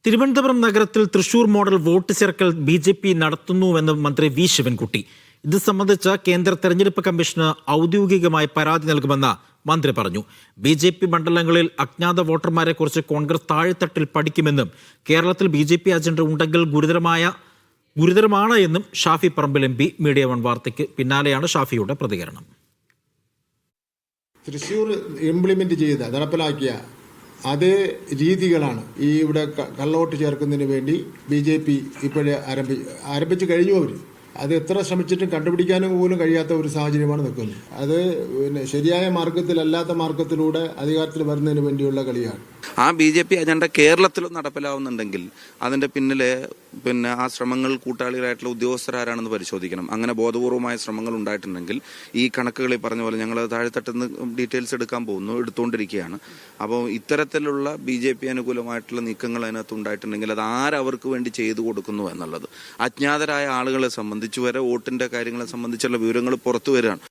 തിരുവനന്തപുരം നഗരത്തിൽ Thrissur model vote ചേർക്കൽ BJP. നടത്തുന്നുവെന്ന് മന്ത്രി V. Sivankutty. ഇത് സംബന്ധിച്ച് കേന്ദ്ര തെരഞ്ഞെടുപ്പ് കമ്മീഷന് ഔദ്യോഗികമായി പരാതി നൽകുമെന്ന് മന്ത്രി പറഞ്ഞു. ബി.ജെ.പി. മണ്ഡലങ്ങളിൽ അജ്ഞാത വോട്ടർമാരെക്കുറിച്ച് കോൺഗ്രസ് താഴെത്തട്ടിൽ പഠിക്കുമെന്നും കേരളത്തിൽ ബി.ജെ.പി. അജണ്ട ഉണ്ടെങ്കിൽ ഗുരുതരമാണ് എന്നും Shafi Parambil MP. Media one വാർത്തയ്ക്ക് പിന്നാലെയാണ് ഷാഫിയുടെ പ്രതികരണം. തൃശ്ശൂർ ഇംപ്ലിമെന്റ് ചെയ്ത് നടപ്പിലാക്കിയ അതേ രീതികളാണ് ഈ ഇവിടെ കള്ളവോട്ട് ചേർക്കുന്നതിന് വേണ്ടി ബി.ജെ.പി. ഇപ്പോഴേ ആരംഭിച്ചു കഴിഞ്ഞു. അത് എത്ര ശ്രമിച്ചിട്ടും കണ്ടുപിടിക്കാനും പോലും കഴിയാത്ത ഒരു സാഹചര്യമാണ് നിൽക്കുന്നത്. അത് ശരിയായ മാർഗത്തിലല്ലാത്ത മാർഗത്തിലൂടെ അധികാരത്തിൽ വരുന്നതിന് വേണ്ടിയുള്ള കളിയാണ്. ആ ബി.ജെ.പി. അജണ്ട കേരളത്തിലും നടപ്പിലാവുന്നുണ്ടെങ്കിൽ അതിന്റെ പിന്നിലെ ആ ശ്രമങ്ങൾ കൂട്ടാളികളായിട്ടുള്ള ഉദ്യോഗസ്ഥരാരാണെന്ന് പരിശോധിക്കണം. അങ്ങനെ ബോധപൂർവമായ ശ്രമങ്ങൾ ഉണ്ടായിട്ടുണ്ടെങ്കിൽ ഈ കണക്കുകളിൽ പറഞ്ഞ പോലെ ഞങ്ങൾ താഴെത്തട്ടിൽ നിന്ന് ഡീറ്റെയിൽസ് എടുത്തുകൊണ്ടിരിക്കുകയാണ്. അപ്പോൾ ഇത്തരത്തിലുള്ള ബി.ജെ.പി. അനുകൂലമായിട്ടുള്ള നീക്കങ്ങൾ അതിനകത്ത് ഉണ്ടായിട്ടുണ്ടെങ്കിൽ അത് ആരവർക്ക് വേണ്ടി ചെയ്തു കൊടുക്കുന്നു എന്നുള്ളത് അജ്ഞാതരായ ആളുകളെ സംബന്ധിച്ച് വരെ വോട്ടിന്റെ കാര്യങ്ങളെ സംബന്ധിച്ചുള്ള വിവരങ്ങൾ പുറത്തു വരികയാണ്.